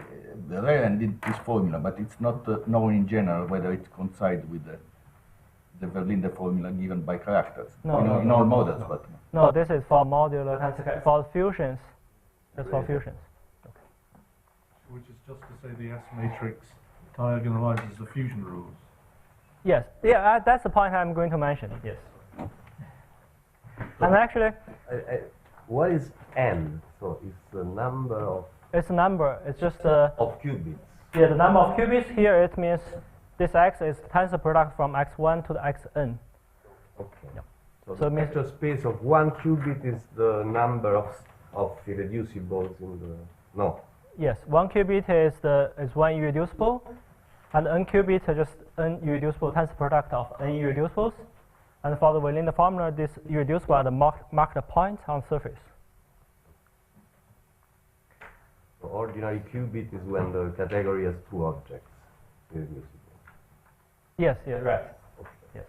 the Rehn did this formula, but it's not known in general whether it coincides with the Verlinde formula given by characters. No, in all models, but no, this is for modular tensor category. For fusions, that's for fusions. Which is just to say the S matrix diagonalizes the fusion rules. Yes, yeah, that's the point I'm going to mention. Yes. And actually, What is n? So it's the number of it's a number. It's just of qubits. Yeah, the number of qubits here, it means this x is tensor product from x1 to the xn. Okay. Yeah. So, So the it means- vector space of 1 qubit is the number of irreducibles in the no. Yes, 1 qubit is 1 irreducible, and n qubit is just n irreducible tensor product of n irreducibles. And for the within the formula, this irreducible are the marked points on surface. So ordinary qubit is when the category has 2 objects irreducible. Yes, yeah, right. Yes.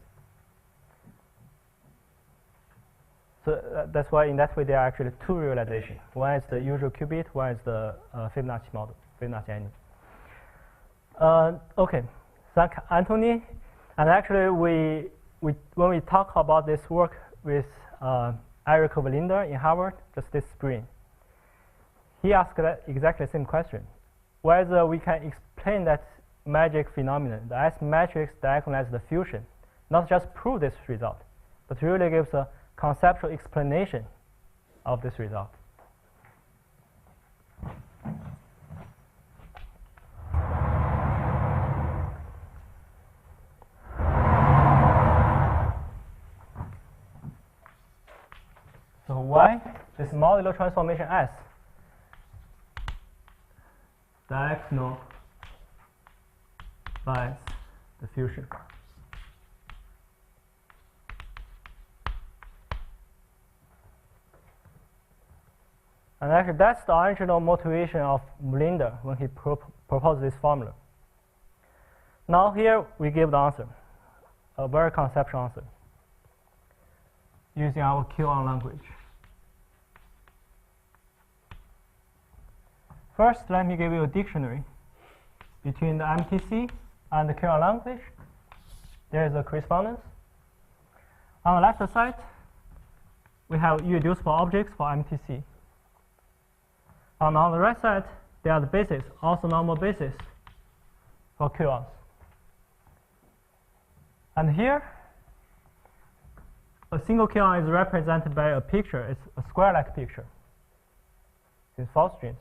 So that's why in that way there are actually 2 realizations. One is the usual qubit, one is the Fibonacci model, Fibonacci annual. Okay, thank Anthony. And actually, when we talk about this work with Eric Verlinder in Harvard just this spring, he asked that exactly the same question: whether we can explain that magic phenomenon, the S matrix diagonalizes the fusion, not just prove this result, but really gives a conceptual explanation of this result. So why this modular transformation S diagonalizes the fusion? And actually, that's the original motivation of Verlinder when he proposed this formula. Now here we give the answer, a very conceptual answer, using our quon language. First, let me give you a dictionary between the MTC and the quon language. There is a correspondence. On the left side, we have irreducible objects for MTC. And on the right side, there are the bases, also normal bases for quons. And here, a single quon is represented by a picture. It's a square-like picture. It's 4 strings.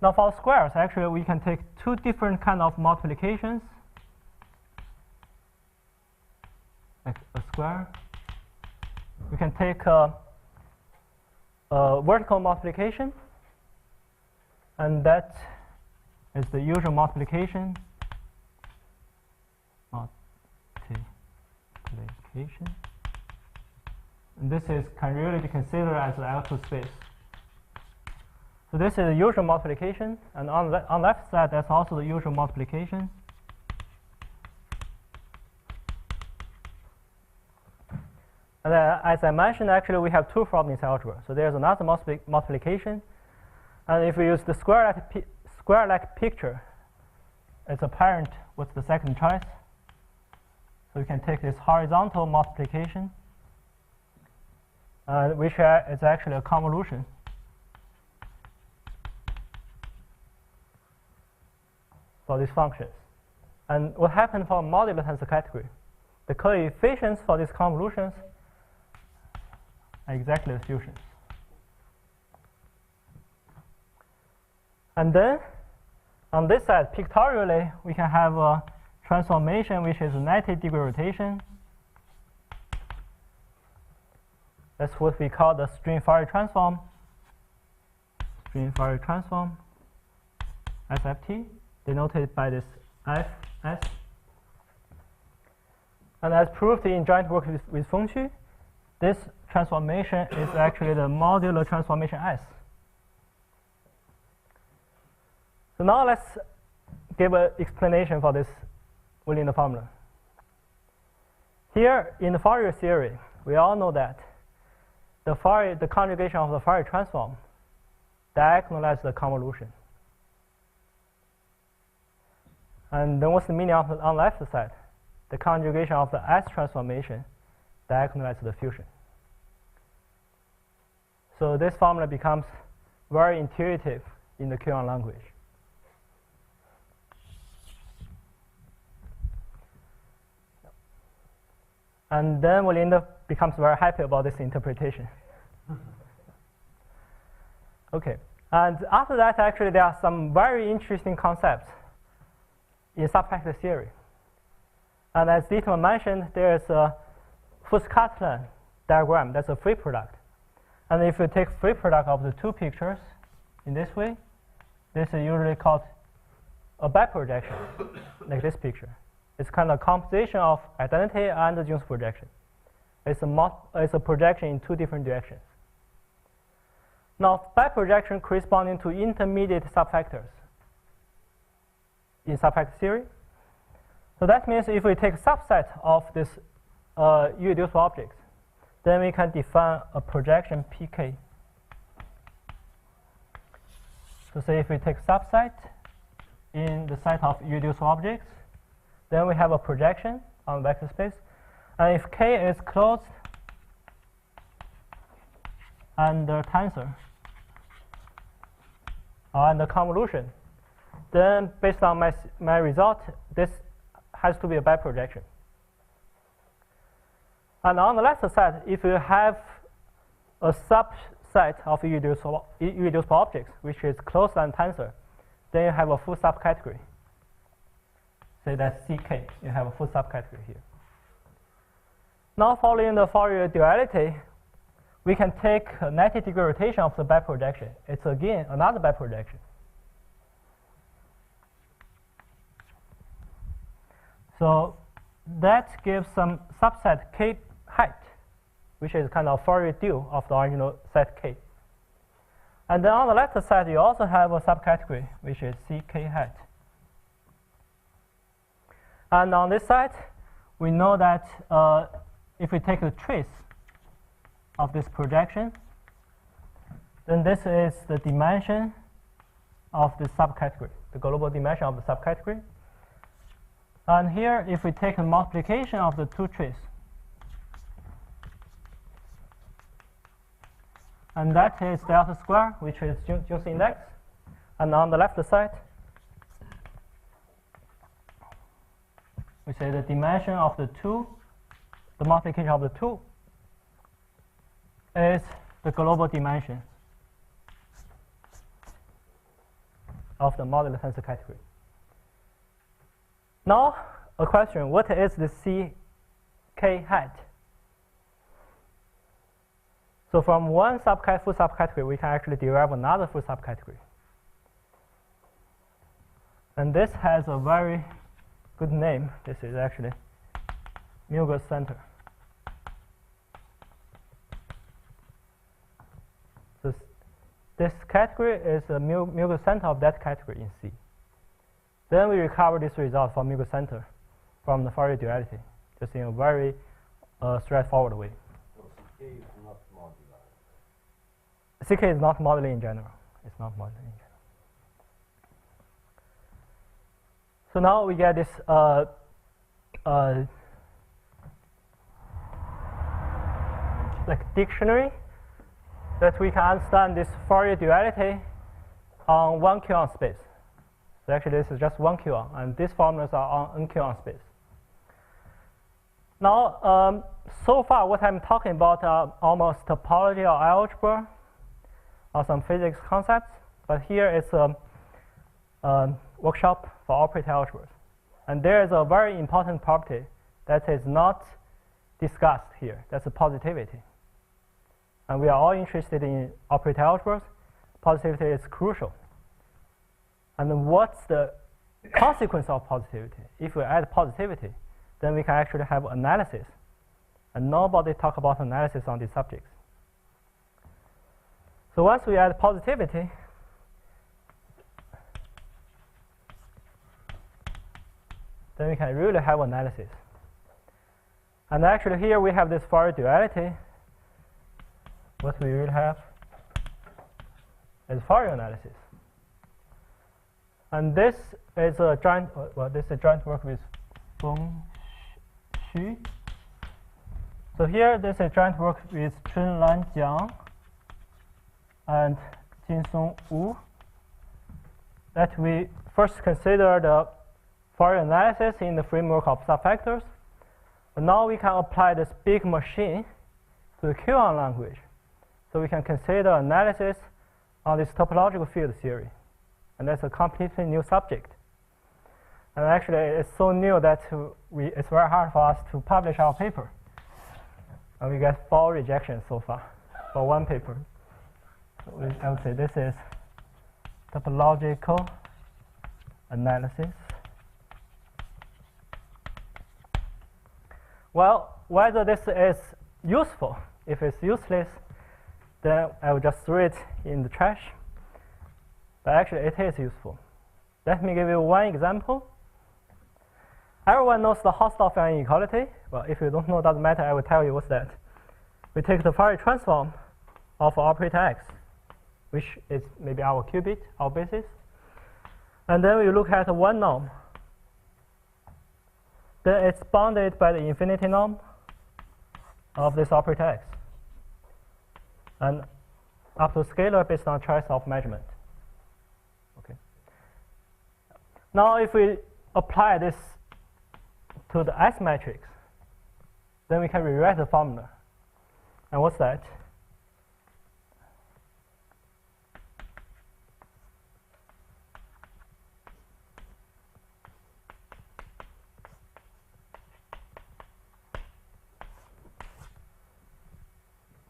Now for squares, actually, we can take 2 different kind of multiplications, like a square. We can take a vertical multiplication, and that is the usual multiplication. And this can really be considered as the L2 space. So this is the usual multiplication, and on the left side, that's also the usual multiplication. And then, as I mentioned, actually, we have 2 problems in algebra. So there's another multiplication. And if we use the square-like picture, it's apparent what's the second choice. So we can take this horizontal multiplication, which is actually a convolution. For these functions. And what happened for modular tensor category? The coefficients for these convolutions are exactly the fusions. And then, on this side, pictorially, we can have a transformation which is a 90-degree rotation. That's what we call the string Fourier transform. String Fourier transform, FFT, denoted by this Fs. And as proved in joint work with Fengxu, this transformation is actually the modular transformation S. So now let's give an explanation for this within the formula. Here in the Fourier theory, we all know that the conjugation of the Fourier transform diagonalizes the convolution. And then what's the meaning of on the left side? The conjugation of the S transformation diagonalizes the fusion. So this formula becomes very intuitive in the quon language. And then Verlinder becomes very happy about this interpretation. Okay, and after that, actually, there are some very interesting concepts in subfactor theory. And as Dietmar mentioned, there is a Fuchs-Castellan diagram. That's a free product. And if you take free product of the two pictures in this way, this is usually called a biprojection, like this picture. It's kind of a composition of identity and the Jones projection. It's a projection in two different directions. Now, biprojection corresponding to intermediate subfactors in subfactor theory. So that means if we take a subset of this irreducible objects, then we can define a projection PK. So say if we take subset in the set of irreducible objects, then we have a projection on vector space. And if K is closed under tensor or under convolution, then based on my result, this has to be a biprojection. And on the left side, if you have a subset of irreducible objects, which is closed on tensor, then you have a full subcategory. Say that's CK. You have a full subcategory here. Now, following the Fourier duality, we can take a 90-degree rotation of the biprojection. It's again another biprojection. So that gives some subset K height, which is kind of Fourier dual of the original set K. And then on the left side, you also have a subcategory, which is CK height. And on this side, we know that if we take the trace of this projection, then this is the dimension of the subcategory, the global dimension of the subcategory. And here, if we take a multiplication of the two traces, and that is delta square, which is Jones index. And on the left side, we say the dimension of the two, the multiplication of the two, is the global dimension of the modular tensor category. Now, a question: what is the CK hat? So from one full subcategory, we can actually derive another full subcategory. And this has a very good name. This is actually Milger's center. So this category is the Milger center of that category in C. Then we recover this result from Milger center from the Fourier duality, just in a very straightforward way. So CK is not modular. CK is not modular in general. It's not modular in general. So now we get this like dictionary that we can understand this Fourier duality on one quon space. So actually, this is just one quon, and these formulas are on n quon space. Now, so far, what I'm talking about are almost topology or algebra or some physics concepts, but here it's a workshop for operator algebras. And there is a very important property that is not discussed here. That's a positivity. And we are all interested in operator algebras. Positivity is crucial. And what's the consequence of positivity? If we add positivity, then we can actually have analysis. And nobody talk about analysis on these subjects. So once we add positivity, then we can really have analysis. And actually here we have this Fourier duality. What we really have is Fourier analysis. And this is a joint, this is a joint work with Feng Xu. So here, this is a joint work with Chunlan Jiang and Jinsong Wu. That we first consider the Fourier analysis in the framework of subfactors. But now we can apply this big machine to the quon language. So we can consider analysis on this topological field theory. And that's a completely new subject. And actually, it's so new that it's very hard for us to publish our paper. And we get 4 rejections so far for one paper. So I would say this is topological analysis. Well, whether this is useful, if it's useless, then I will just throw it in the trash. But actually, it is useful. Let me give you one example. Everyone knows the Hausdorff inequality. Well, if you don't know, it doesn't matter. I will tell you what's that. We take the Fourier transform of operator x, which is maybe our qubit, our basis. And then we look at one norm. Then it's bounded by the infinity norm of this operator x. And up to scalar based on choice of measurement. Okay. Now if we apply this to the S matrix, then we can rewrite the formula. And what's that?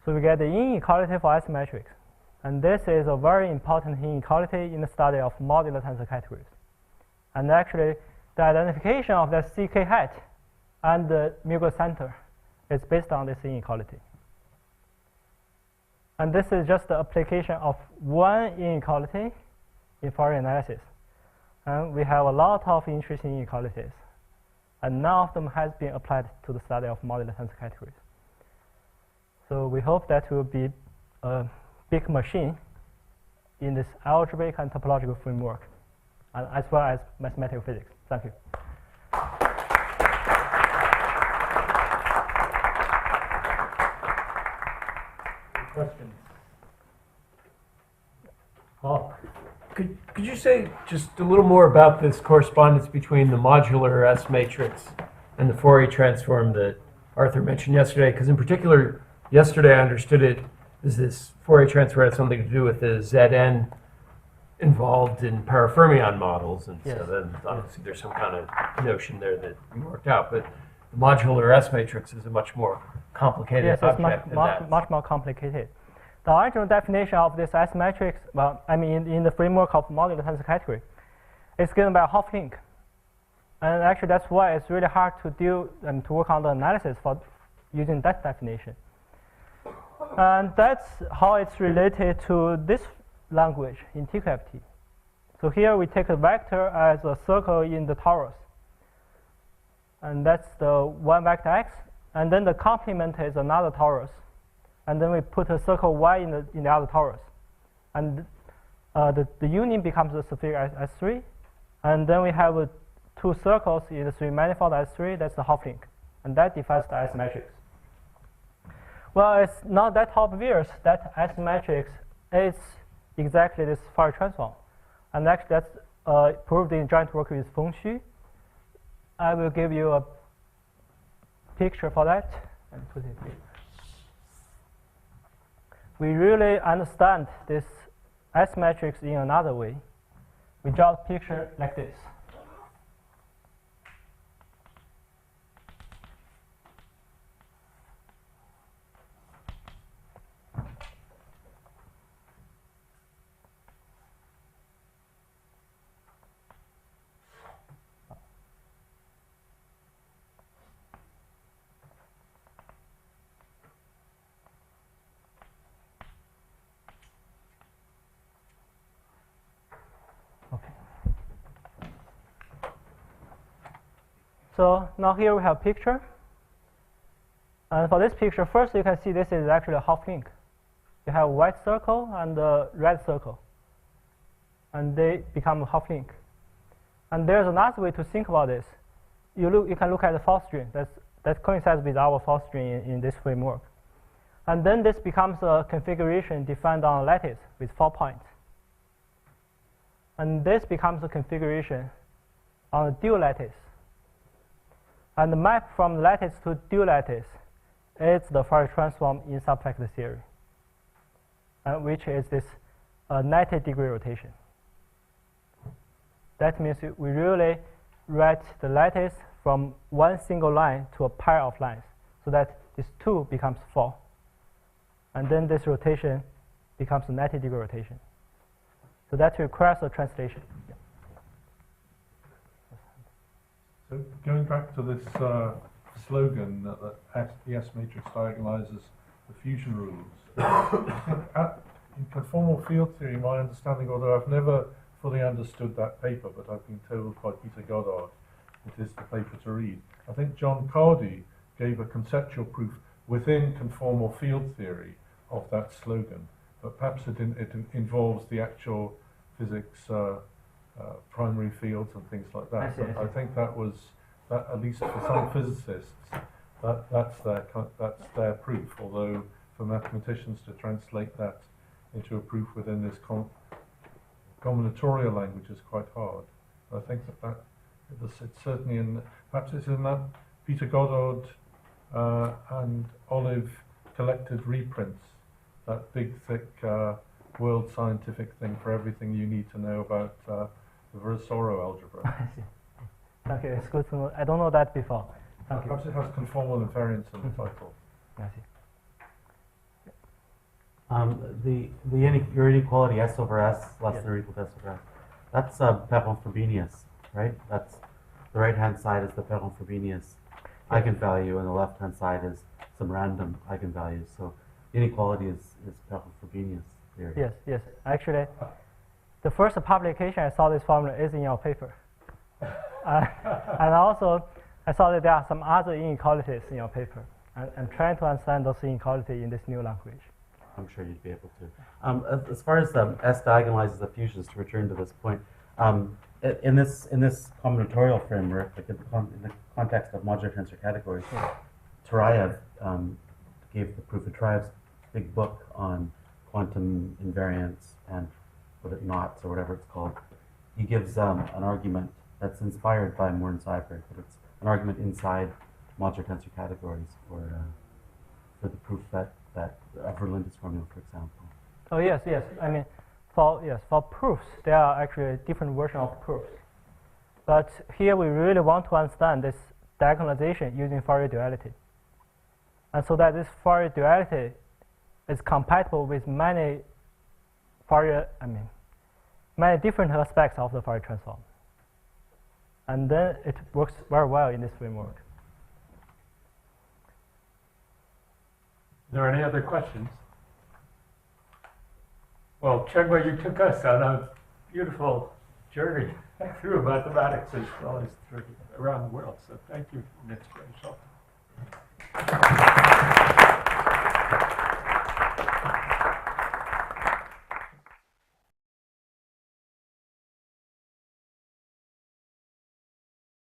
So we get the inequality for S matrix. And this is a very important inequality in the study of modular tensor categories. And actually, the identification of the CK hat and the Mugel center is based on this inequality. And this is just the application of one inequality in Fourier analysis. And we have a lot of interesting inequalities. And none of them has been applied to the study of modular tensor categories. So we hope that will be a big machine in this algebraic and topological framework, and as well as mathematical physics. Thank you. Questions? Paul? Could you say just a little more about this correspondence between the modular S matrix and the Fourier transform that Arthur mentioned yesterday? Because in particular, yesterday I understood it as this Fourier transform had something to do with the Zn involved in parafermion models, and yes. so then obviously there's some kind of notion there that you worked out. But the modular S matrix is a much more complicated yes, object it's than that. much more complicated. The original definition of this S matrix, well, I mean, in the framework of modular tensor category, is given by a Hopf link. And actually, that's why it's really hard to deal and to work on the analysis for using that definition. And that's how it's related to this language in TQFT. So here we take a vector as a circle in the torus. And that's the one vector x. And then the complement is another torus. And then we put a circle y in the other torus. And the union becomes the sphere S3. And then we have two circles in the three manifold S3. That's the Hopf link. And that defines the S matrix. Well, it's not that obvious that S matrix is exactly this Fourier transform. And actually, that's proved in joint work with Feng Xu. I will give you a picture for that. And put it here. We really understand this S matrix in another way. We draw a picture like this. So now here we have a picture. And for this picture, first you can see this is actually a Hopf link. You have a white circle and a red circle. And they become a Hopf link. And there's another way to think about this. You can look at the fourth string. That coincides with our fourth string in this framework. And then this becomes a configuration defined on a lattice with 4 points. And this becomes a configuration on a dual lattice. And the map from lattice to dual lattice is the Fourier transform in subfactor theory, which is this 90-degree rotation. That means we really write the lattice from one single line to a pair of lines, so that this 2 becomes 4. And then this rotation becomes a 90-degree rotation. So that requires a translation. Yeah. So going back to this slogan that the S matrix diagonalizes the fusion rules, in conformal field theory, my understanding, although I've never fully understood that paper, but I've been told by Peter Goddard it is the paper to read. I think John Cardy gave a conceptual proof within conformal field theory of that slogan, but perhaps it involves the actual physics primary fields and things like that. I see. I think that was, that at least for some physicists, that's their proof, although for mathematicians to translate that into a proof within this combinatorial language is quite hard. I think it's certainly in, perhaps it's in that Peter Goddard and Olive collected reprints, that big thick world scientific thing for everything you need to know about the Virasoro algebra. I see. Thank you. It's good to know. I don't know that before. Thank you. Perhaps it has conformal invariance in the title. I see. Your inequality S over S less Yeah. than or equal to S over S. That's Perron-Frobenius, right? That's the right-hand side is the Perron-Frobenius eigenvalue, and the left-hand side is some random eigenvalues. So inequality is Perron-Frobenius theory. Yes, yes. Actually, the first publication I saw this formula is in your paper. And also, I saw that there are some other inequalities in your paper. I'm trying to understand those inequalities in this new language. I'm sure you'd be able to. As far as S diagonalizes the fusions, to return to this point, in this combinatorial framework, like in the context of modular tensor categories, Turayev gave the proof of Turayev's big book on quantum invariance and knots or whatever it's called. He gives an argument that's inspired by Moore-Seiberg, but it's an argument inside modular tensor categories for the proof that of Verlindes formula, for example. Oh yes, yes. I mean, for proofs, there are actually different versions of proofs. But here we really want to understand this diagonalization using Fourier duality, and so that this Fourier duality is compatible with many many different aspects of the Fourier transform, and then it works very well in this framework. Are there any other questions? Well, Zhengwei, you took us on a beautiful journey through mathematics as well as around the world. So thank you for an inspirational.